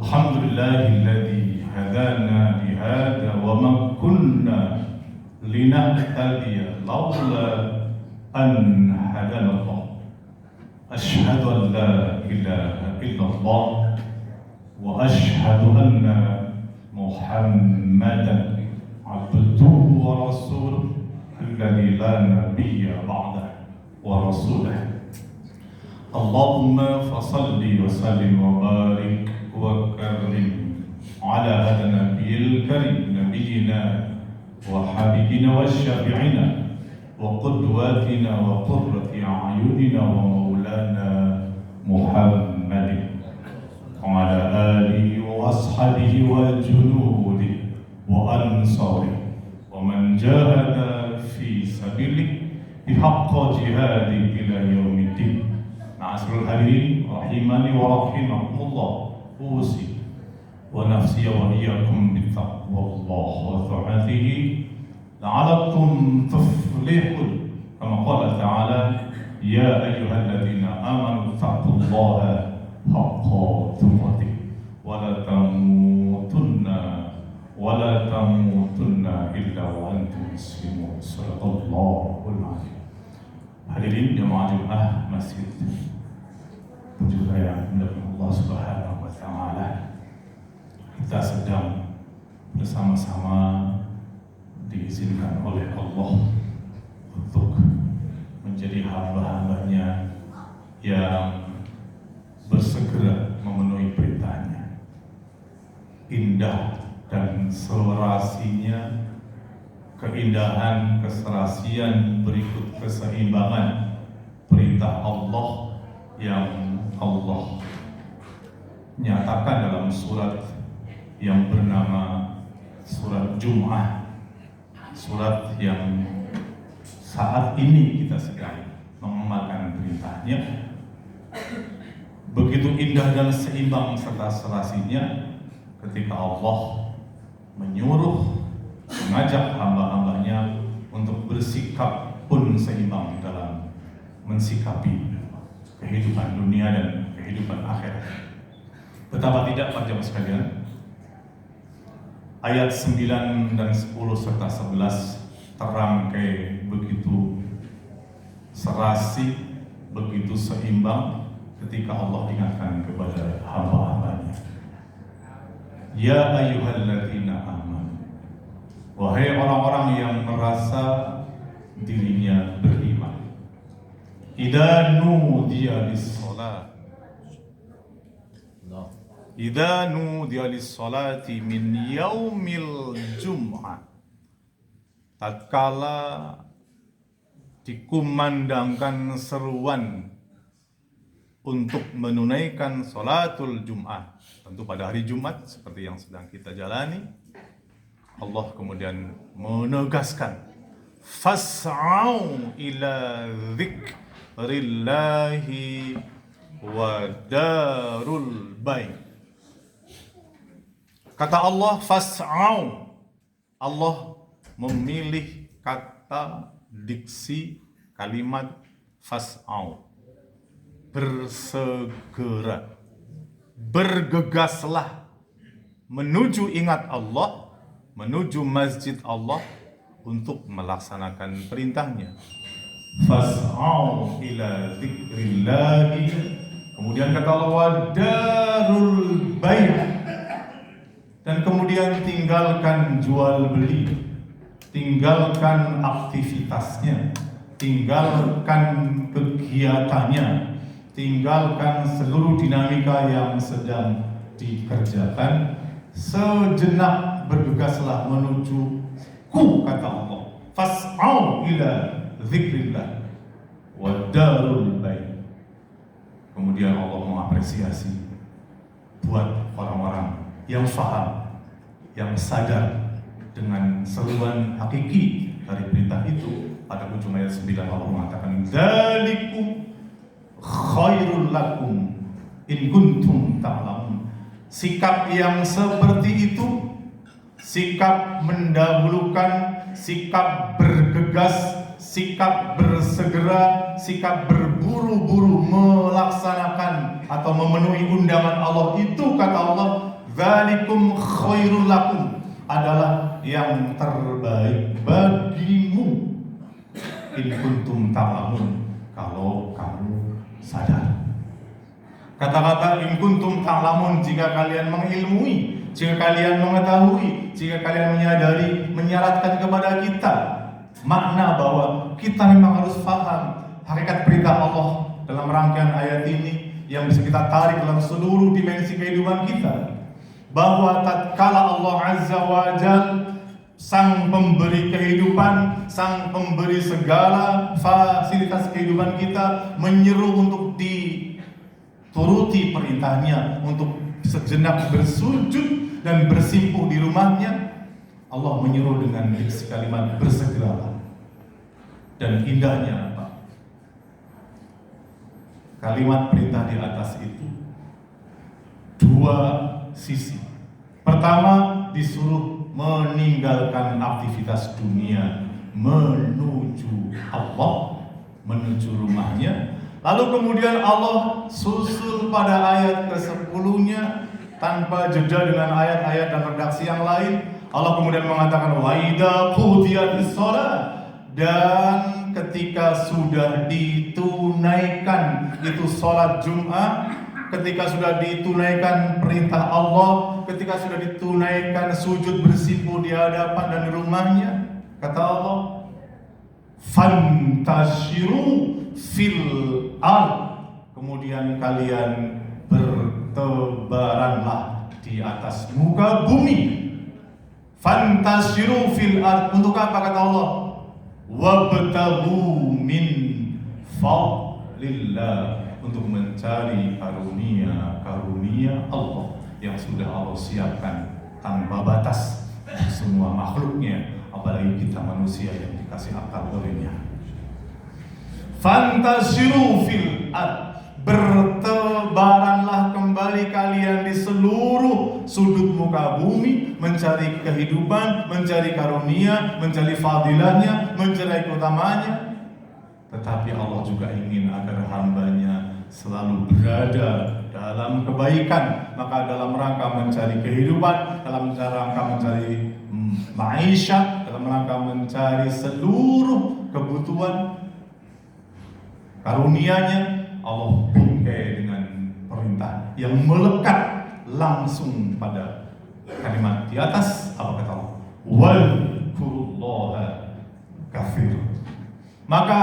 الحمد لله الذي هدانا لهذا وما كنا لنهتدي لولا أن هدانا الله. أشهد أن لا إله إلا الله وأشهد أن محمدا عبده ورسوله الذي لا نبي بعده ورسوله. اللهم فصل وسلم وبارك وكرم على هذا النبي الكريم نبينا وحبيبنا وشفيعنا وقدوتنا وقرة أعيننا ومولانا محمد وعلى آله وأصحابه وجنوده وأنصاره ومن جاهد في سبيله بحق جهاده إلى يوم الدين. Ma'asyiral hadirin rahimani wa rahimakumullah, usi wa nafsi wa iyyakum bittaqwallah wa ta'atihi la'allakum tuflihun. Kama qala ta'ala, ya ayyuhalladzina amanu taqullaha haqqa tuqatih wa la tamutunna illa wa antum muslimun. Shadaqallahul azim. Hadirin jamaah Jumat Masjid juga yang dimuliakan Allah Subhanahu wa taala, kita sedang bersama-sama diizinkan oleh Allah untuk menjadi hamba-hambanya yang bersegera memenuhi perintahnya. Indah dan serasinya, keindahan, keserasian berikut keseimbangan perintah Allah yang Allah nyatakan dalam surat yang bernama surat Jum'ah, surat yang saat ini kita sedang mengamalkan perintahnya. Begitu indah dan seimbang serta serasinya ketika Allah menyuruh, mengajak hamba-hambanya untuk bersikap pun seimbang dalam mensikapi kehidupan dunia dan kehidupan akhirat. Betapa tidak para jemaah sekalian, ayat 9 dan 10 serta 11 terangkai begitu serasi, begitu seimbang ketika Allah ingatkan kepada hamba-hambanya. Ya ayyuhalladzina amanu, wahai orang-orang yang merasa dirinya beriman. Idza nudiya lis-salati min yaumil jum'ah, tatkala dikumandangkan seruan untuk menunaikan salatul Jum'ah, tentu pada hari Jumat seperti yang sedang kita jalani, Allah kemudian menegaskan fas'au ila dzikrillahi wa darul bai'. Kata Allah fas'au, Allah memilih kata diksi kalimat fas'au, bersegera, bergegaslah menuju ingat Allah, menuju masjid Allah untuk melaksanakan perintahnya. Fas'au ila dzikrillahi, kemudian kata Allah wadarul bai', dan kemudian tinggalkan jual beli, tinggalkan aktivitasnya, tinggalkan kegiatannya, tinggalkan seluruh dinamika yang sedang dikerjakan, sejenak bergegaslah menuju ku, kata Allah, fas'au ila dzikrillah wa darul bai'. Kemudian Allah mengapresiasi buat orang-orang yang faham, yang sadar dengan seruan hakiki dari perintah itu. Pada ujung ayat 9 Allah mengatakan dzalikum khairul lakum in kuntum ta'lamun. Sikap yang seperti itu, sikap mendahulukan, sikap bergegas, sikap bersegera, sikap berbuat berburu-buru melaksanakan atau memenuhi undangan Allah itu, kata Allah, dzalikum khairul lakum, adalah yang terbaik bagimu, in kuntum ta'lamun, kalau kamu sadar. Kata-kata in kuntum ta'lamun, jika kalian mengilmui, jika kalian mengetahui, jika kalian menyadari, menyaratkan kepada kita makna bahwa kita memang harus paham hakikat perintah Allah dalam rangkaian ayat ini yang bisa kita tarik dalam seluruh dimensi kehidupan kita. Bahwa tatkala Allah Azza wa Jalla, Sang pemberi kehidupan, Sang pemberi segala fasilitas kehidupan kita, menyeru untuk dituruti perintahnya, untuk sejenak bersujud dan bersimpuh di rumahnya. Allah menyeru dengan kalimat bersegeralah. Dan indahnya apa? Kalimat perintah di atas itu dua sisi. Pertama, disuruh meninggalkan aktivitas dunia menuju Allah, menuju rumahnya. Lalu kemudian Allah susul pada ayat ke-10-nya tanpa jeda dengan ayat-ayat dan redaksi yang lain. Allah kemudian mengatakan wa idza qudiyatis shalah, dan ketika sudah ditunaikan itu sholat Jumat, ketika sudah ditunaikan perintah Allah, ketika sudah ditunaikan sujud bersimpuh di hadapan dan di rumahnya, kata Allah, fantashiru fil ard, kemudian kalian bertebaranlah di atas muka bumi. Fantashiru fil ard, untuk apa kata Allah? Wabtaghu min fadlillah, untuk mencari karunia Allah yang sudah Allah siapkan tanpa batas semua makhluknya, apalagi kita manusia yang dikasih akal olehnya. Fantashiru fil ard, bertebaranlah kembali kalian di seluruh sudut muka bumi, mencari kehidupan, mencari karunia, mencari fadilahnya, mencari keutamaannya. Tetapi Allah juga ingin agar hambanya selalu berada dalam kebaikan. Maka dalam rangka mencari kehidupan, dalam rangka mencari maisha, dalam rangka mencari seluruh kebutuhan karunia-Nya, Allah bingkai dengan perintah yang melekat langsung pada kalimat di atas. Apa kata Allah? Wadhkurullaha katsira. Maka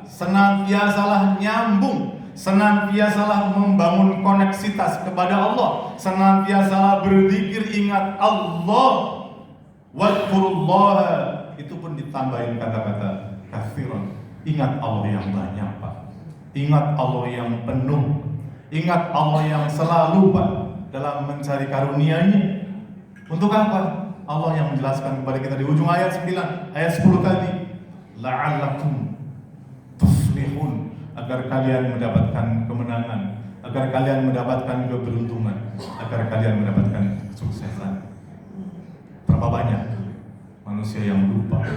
senantiasalah nyambung, senantiasalah membangun koneksitas kepada Allah, senantiasalah berzikir, ingat Allah. Wadhkurullaha, itu pun ditambahin kata-kata katsiran. Ingat Allah yang banyak, Pak. Ingat Allah yang penuh, ingat Allah yang selalu, Pak, dalam mencari karunia-Nya. Untuk apa? Allah yang menjelaskan kepada kita di ujung ayat 9, ayat 10 tadi, la'allakum tuflihun, agar kalian mendapatkan kemenangan, agar kalian mendapatkan keberuntungan, agar kalian mendapatkan kesuksesan. Berapa banyak manusia yang lupa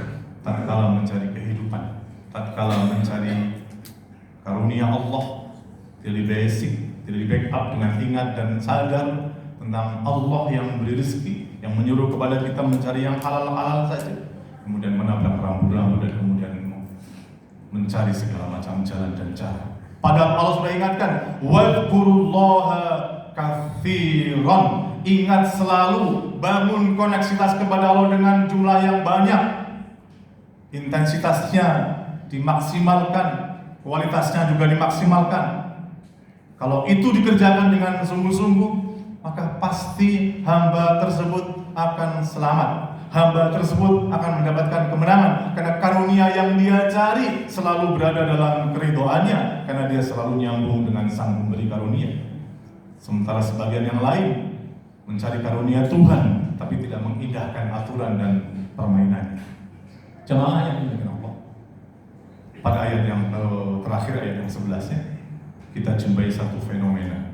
tatkala mencari kehidupan, tatkala mencari karunia Allah, tidak basic, tidak backup dengan ingat dan sadar tentang Allah yang memberi rezeki, yang menyuruh kepada kita mencari yang halal-halal saja, kemudian menabrak rambu-rambu dan kemudian mencari segala macam jalan dan cara. Padahal Allah sudah ingatkan, wadhkurullaha katsiran, ingat selalu, bangun koneksitas kepada Allah dengan jumlah yang banyak, intensitasnya dimaksimalkan, kualitasnya juga dimaksimalkan. Kalau itu dikerjakan dengan sungguh-sungguh, maka pasti hamba tersebut akan selamat, hamba tersebut akan mendapatkan kemenangan, karena karunia yang dia cari selalu berada dalam keridhoannya, karena dia selalu nyambung dengan Sang Pemberi karunia. Sementara sebagian yang lain mencari karunia Tuhan, tapi tidak mengindahkan aturan dan permainannya. Jemaah yang dimuliakan Allah, pada ayat yang terakhir, ayat yang 11-nya, kita jumpai satu fenomena,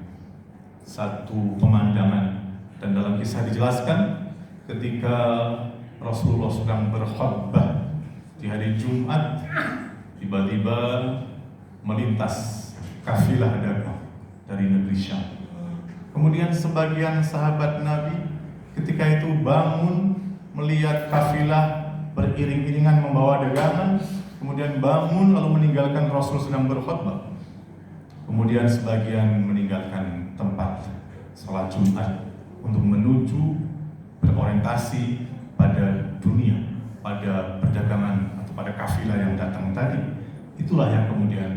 satu pemandangan. Dan dalam kisah dijelaskan ketika Rasulullah sedang berkhutbah di hari Jumat, tiba-tiba melintas kafilah dagang dari negeri Syam. Kemudian sebagian sahabat Nabi ketika itu bangun melihat kafilah beriring-iringan membawa dagangan, kemudian bangun lalu meninggalkan Rasul sedang berkhutbah. Kemudian sebagian meninggalkan tempat sholat Jumat untuk menuju berorientasi pada dunia, pada perdagangan atau pada kafilah yang datang tadi. Itulah yang kemudian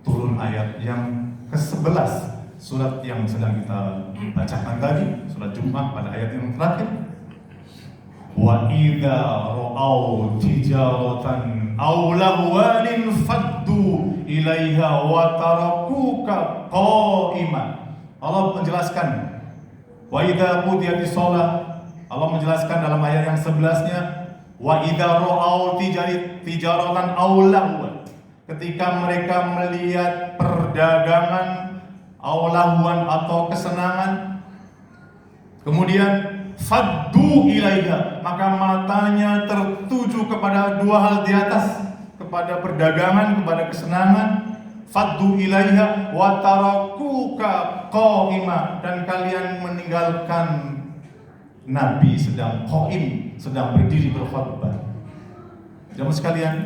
turun ayat yang ke-11 surat yang sedang kita bacakan tadi, surat Jumat pada ayat yang terakhir. Wa idza ra'au tijaratan aw lahwanin faddu ilaiha wa tarakuka qa'iman. Allah menjelaskan wa idza qudiyatis shalah. Allah menjelaskan dalam ayat yang 11-nya wa idza ra'au tijaratan aw lahwan. Ketika mereka melihat perdagangan aw lahwan atau kesenangan, kemudian faddu ilaiha, maka matanya tertuju kepada dua hal di atas, kepada perdagangan, kepada kesenangan. Faddu ilaiha wa tarakuka qaima, dan kalian meninggalkan Nabi sedang qaim, sedang berdiri berkhutbah. Jamaah sekalian,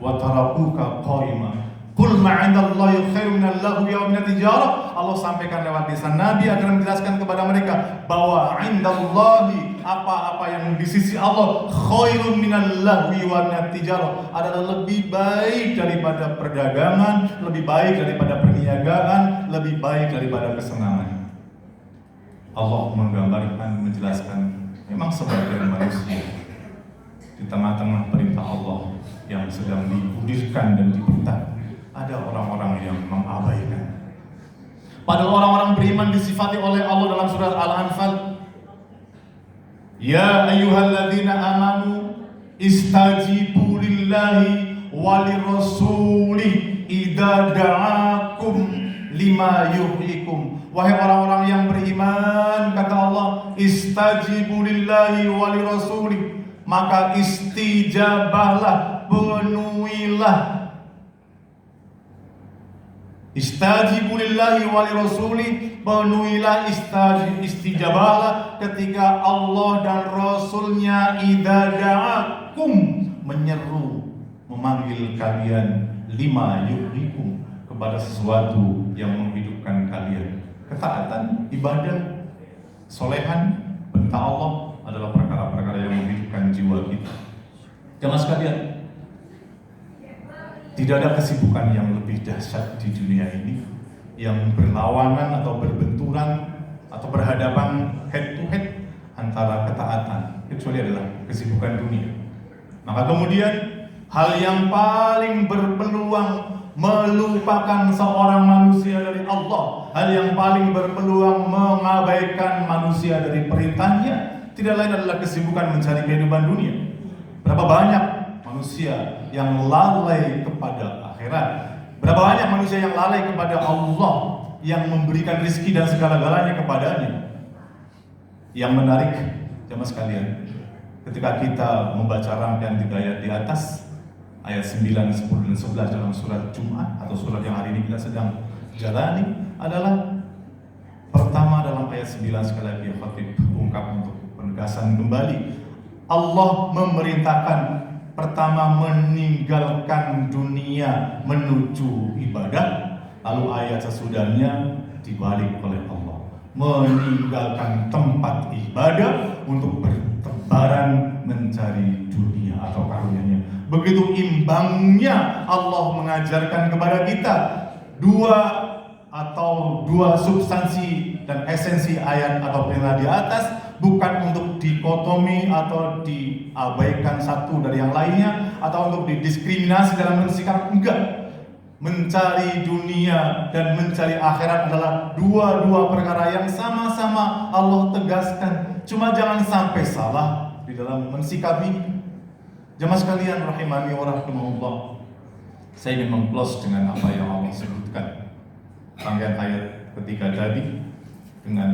wa tarakuka qaima. Qul ma'indallahi khairun minal lahwi wa minat tijarah. Allah sampaikan lewat lisan Nabi agar menjelaskan kepada mereka bahwa indallahi, apa-apa yang di sisi Allah, khairun minal lahwi wa minat tijarah, adalah lebih baik daripada perdagangan, lebih baik daripada perniagaan, lebih baik daripada kesenangan. Allah menggambarkan, menjelaskan memang sebagai manusia di tengah-tengah perintah Allah yang sedang digulirkan dan diperintah, ada orang-orang yang mengabaikan. Padahal orang-orang beriman disifati oleh Allah dalam surat Al-Anfal, ya ayyuhalladzina amanu istajibu lillahi walirrasulih idza da'akum lima yuhyikum. Wahai orang-orang yang beriman, kata Allah, istajibu lillahi walirrasulih, maka istijabahlah, penuhilah. Istajibu lillahi wa lirasuli, penuhilah, istijabahlah ketika Allah dan Rasulnya idza da'akum, menyeru, memanggil kalian, lima yuhyikum, kepada sesuatu yang menghidupkan kalian. Ketaatan, ibadah, solehan, perintah Allah adalah perkara-perkara yang menghidupkan jiwa kita. Jamaah sekalian, tidak ada kesibukan yang lebih dahsyat di dunia ini yang berlawanan atau berbenturan atau berhadapan head to head antara ketaatan, kecuali adalah kesibukan dunia. Maka kemudian hal yang paling berpeluang melupakan seorang manusia dari Allah, hal yang paling berpeluang mengabaikan manusia dari perintahnya, tidak lain adalah kesibukan mencari kehidupan dunia. Berapa banyak manusia yang lalai kepada akhirat, berapa banyak manusia yang lalai kepada Allah yang memberikan rezeki dan segala-galanya kepadanya. Yang menarik, jamaah sekalian, ketika kita membaca rangkaian 3 ayat di atas, ayat 9, 10, dan 11 dalam surat Jumat atau surat yang hari ini kita sedang jalani, adalah pertama dalam ayat 9, sekali lagi khatib ungkap untuk penegasan kembali, Allah memerintahkan pertama meninggalkan dunia menuju ibadah, lalu ayat sesudahnya dibalik oleh Allah, meninggalkan tempat ibadah untuk bertebaran mencari dunia atau karunia-Nya. Begitu imbangnya Allah mengajarkan kepada kita dua substansi dan esensi ayat atau perintah di atas, bukan untuk dikotomi atau diabaikan satu dari yang lainnya atau untuk didiskriminasi dalam bersikap, enggak. Mencari dunia dan mencari akhirat adalah dua perkara yang sama-sama Allah tegaskan. Cuma jangan sampai salah di dalam mensikapi. Jamaah sekalian rahimani wa rahimakumullah, saya ingin meng-close dengan apa yang Allah sebutkan rangkaian ayat ketiga tadi dengan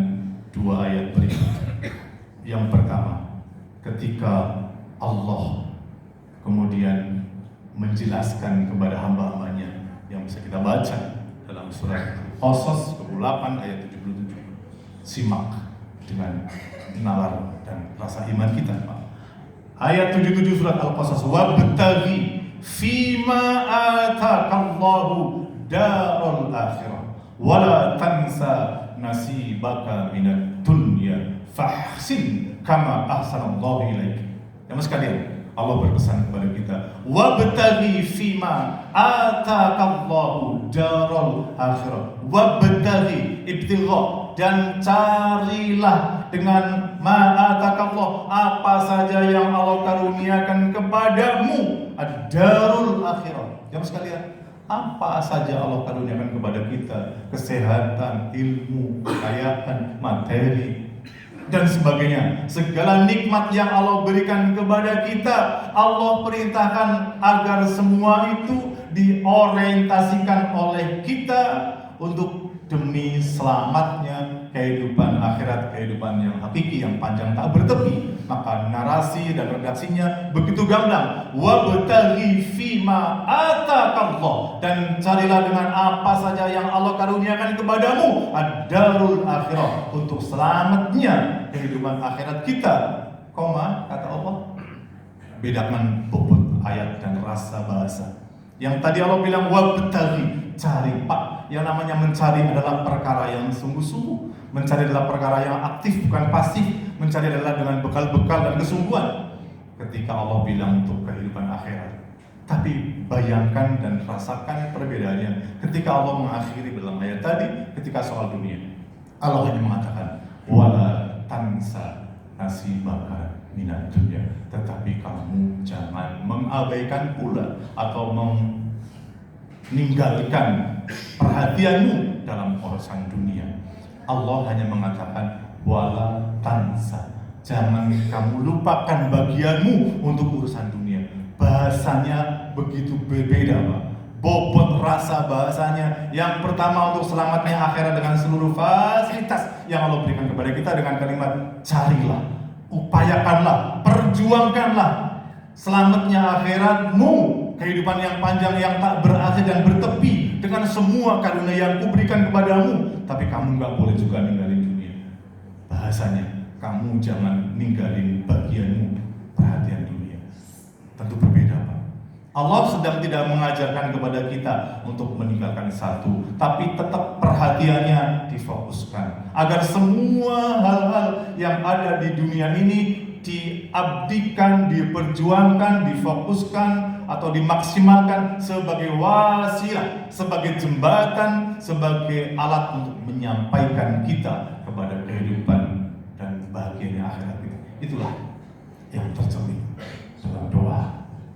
2 ayat berikut. Yang pertama, ketika Allah kemudian menjelaskan kepada hamba-hambanya yang bisa kita baca dalam di surat Qasas 28 ayat 77. Simak dengan nalar dan rasa iman kita, Pak. Ayat 77 surat Al-Qasas, wabtaghi fima atakallahu darul akhirah wala tansa nasibaka minad dunya fahsin kama ahsanallahu ilaik. Jamaah sekalian, Allah berpesan kepada kita, wabtaghi fima atakallahu darul akhirah. Wabtaghi, ibtigha, dan carilah dengan ma'atakallah, apa saja yang Allah karuniakan kepadamu, ad-darul akhirah. Jamaah sekalian, apa saja Allah karuniakan kepada kita, kesehatan, ilmu, kekayaan, materi, dan sebagainya. Segala nikmat yang Allah berikan kepada kita, Allah perintahkan agar semua itu diorientasikan oleh kita untuk demi selamatnya kehidupan akhirat, kehidupan yang hakiki, yang panjang tak bertepi. Maka narasi dan redaksinya begitu gamblang, wabtaghi fima atakallah, dan carilah dengan apa saja yang Allah karuniakan kepadamu, ad-darul akhirah, untuk selamatnya kehidupan akhirat kita. Koma, kata Allah, bedakan bobot ayat dan rasa bahasa. Yang tadi Allah bilang wabtaghi, cari, Pak. Yang namanya mencari adalah perkara yang sungguh-sungguh. Mencari adalah perkara yang aktif, bukan pasif. Mencari adalah dengan bekal-bekal dan kesungguhan. Ketika Allah bilang untuk kehidupan akhirat, tapi bayangkan dan rasakan perbedaannya ketika Allah mengakhiri dalam ayat tadi. Ketika soal dunia, Allah hanya mengatakan wala tansa nasibaka minad dunya, tetapi kamu jangan mengabaikan pula atau meninggalkan perhatianmu dalam urusan dunia. Allah hanya mengatakan wala tansa, jangan kamu lupakan bagianmu untuk urusan dunia. Bahasanya begitu berbeda, Pak. Bobot rasa bahasanya. Yang pertama untuk selamatnya akhirat dengan seluruh fasilitas yang Allah berikan kepada kita dengan kalimat carilah, upayakanlah, perjuangkanlah selamatnya akhiratmu, kehidupan yang panjang yang tak berakhir dan bertepi dengan semua karunia yang kuberikan kepadamu. Tapi kamu gak boleh juga ninggalin dunia. Bahasanya, kamu jangan ninggalin bagianmu, perhatian dunia. Tentu berbeda, Pak. Allah sedang tidak mengajarkan kepada kita untuk meninggalkan satu, tapi tetap perhatiannya difokuskan agar semua hal-hal yang ada di dunia ini diabdikan, diperjuangkan, difokuskan atau dimaksimalkan sebagai wasilah, sebagai jembatan, sebagai alat untuk menyampaikan kita kepada kehidupan dan bahagianya akhirat kita. Itulah yang tercermin dalam doa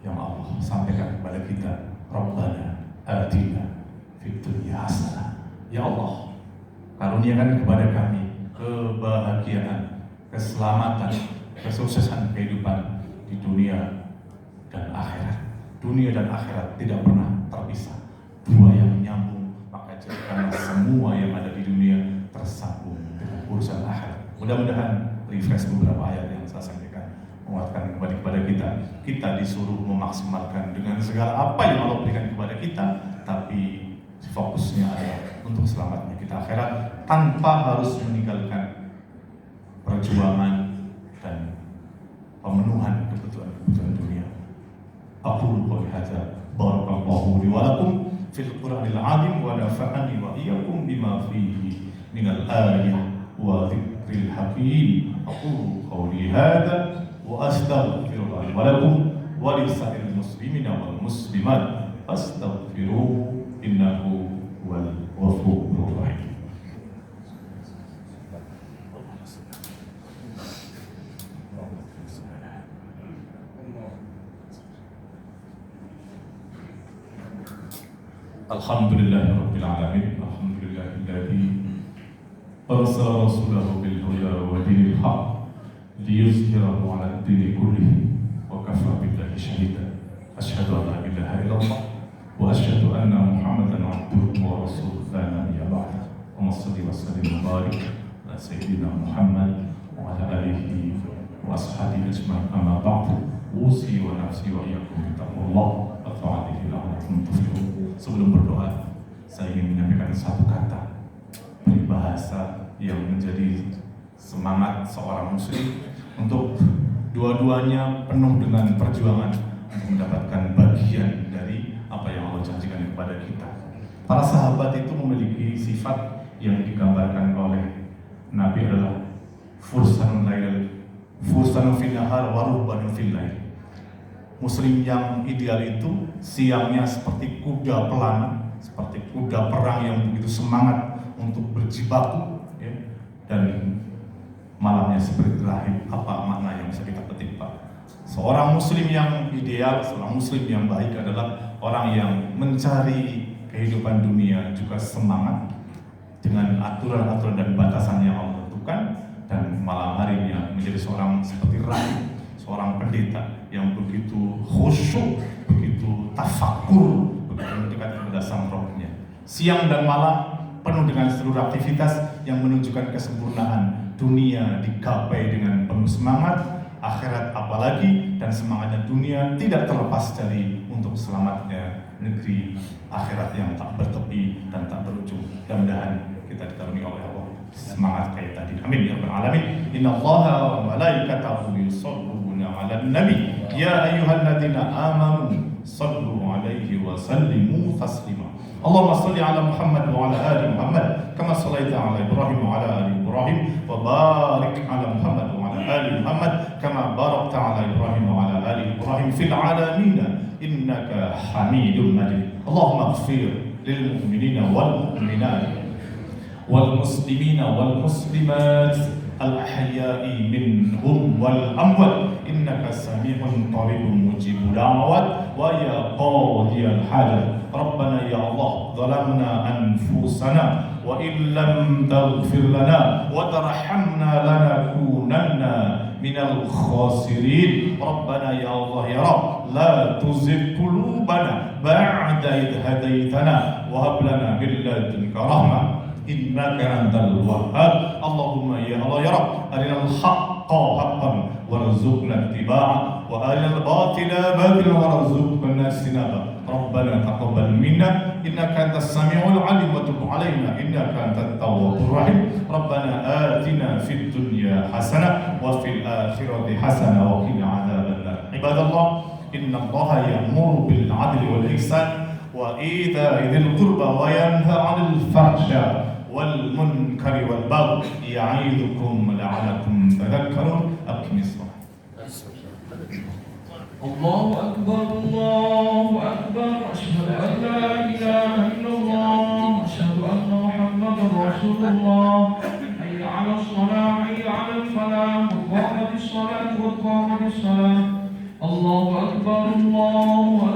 yang Allah sampaikan kepada kita, Rabbana atina fid dunya hasanah. Ya Allah, karuniakan kepada kami kebahagiaan, keselamatan, kesuksesan kehidupan di dunia dan akhirat. Dunia dan akhirat tidak pernah terpisah, dua yang nyambung. Maka jadikanlah semua yang ada di dunia tersambung dengan urusan akhirat. Mudah-mudahan refresh beberapa ayat yang saya sampaikan menguatkan kepada kita. Kita disuruh memaksimalkan dengan segala apa yang Allah berikan kepada kita, tapi fokusnya adalah untuk selamatnya kita akhirat tanpa harus meninggalkan perjuangan dan pemenuhan kebutuhan dunia. Aqulu qouli hadza, barakallahu li wa lakum fil Qur'anil 'azim wa nafa'ani wa iyyakum bima fihi minal ayati wa dzikril hakim. Aqulu qouli hadza wa astaghfirullah li wa lakum wa lisa'iril muslimina wal muslimat fastaghfiruhu innahu huwal ghafurur rahim. Alhamdulillahirabbil alamin. Alhamdulillahilladzi arsala rasulahu bil huda wa dinil haqq liyuzhirahu 'ala ad-dini kullihi wa kafa billahi shahida. Asyhadu an la ilaha illallah wa asyhadu anna Muhammadan 'abduhu wa rasuluhu la nabiyya ba'dahu. Allahumma shalli wa sallim wa barik ala sayyidina Muhammad wa ala alihi wa ashabihi ajma'in. Amma ba'du, usi wa nafsi wa iyyakum bi taqwallah wa ta'atihi la'allakum tuflihun. Sebelum berdoa, saya ingin menyampaikan satu kata peribahasa yang menjadi semangat seorang muslim untuk dua-duanya penuh dengan perjuangan untuk mendapatkan bagian dari apa yang Allah janjikan kepada kita. Para sahabat itu memiliki sifat yang digambarkan oleh Nabi adalah fursanun fil nahar wa ruhbanun fil lail. Muslim yang ideal itu siangnya seperti kuda pelana, seperti kuda perang yang begitu semangat untuk berjibaku, ya, dan malamnya seperti rahib. Apa makna yang bisa kita petik, Pak? Seorang muslim yang ideal, seorang muslim yang baik adalah orang yang mencari kehidupan dunia juga semangat dengan aturan-aturan dan batasan yang Allah tentukan, dan malam harinya menjadi seorang seperti rahib, seorang pendeta yang begitu khusyuk, begitu tafakur, begitu mendekat kepada sang rohnya. Siang dan malam penuh dengan seluruh aktivitas yang menunjukkan kesempurnaan. Dunia digapai dengan penuh semangat, akhirat apalagi, dan semangatnya dunia tidak terlepas dari untuk selamatnya negeri akhirat yang tak bertepi dan tak berujung. Mudah-mudahan kita dikaruniai oleh Allah semangat kayak tadi. Amin ya rabbal alamin. Innallaha wa malaikatahu yusholluna 'alan nabi ya ayyuhalladzina amanu sallu 'alaihi wa sallimu taslima. Allahumma shalli 'ala Muhammad wa 'ala ali Muhammad kama shallaita 'ala Ibrahim wa 'ala ali Ibrahim wa barik 'ala Muhammad wa 'ala ali Muhammad kama barakta 'ala Ibrahim wa 'ala ali Ibrahim fil 'alamin innaka Hamidum Majid. Allahumma ighfir lil mu'minina wal mu'minat والمسلمين والمسلمات الأحياء منهم والأموات إنك سميع قريب مجيب الدعوات ويا قاضي الحاجات. ربنا يا الله ظلمنا أنفسنا وإن لم تغفر لنا وترحمنا لنكونن من الخاسرين. ربنا يا الله يا رب لا تزغ قلوبنا بعد إذ هديتنا وهب لنا من لدنك رحمة innaka antal wahhab. Allahumma ya Allah ya Rabb, arinal haqqa haqqan warzuqna ittiba'ah wa arinal batila batilan warzuqna istinabah. Rabbana taqabbal minna innaka antas samiul alim wa tub alaina innaka antat tawwabur rahim. Rabbana atina fid dunya hasanah wa fil akhirati hasanah wa qina adzabannar. Ibadallah, innallaha ya'muru bil 'adli wal ihsan wa ita'i dzil qurba wa yanha 'anil fahsya wal munkari wal baghi ya'idukum la'allakum tadhakkarun. Aqimis shalah. Allahu akbar, Allahu akbar, asyhadu an la ilaha illallah, asyhadu anna Muhammadar Rasulullah. Hayya 'alas shalah, hayya 'alal falah, qamatis shalah, qamatis shalah. Allahu akbar, Allahu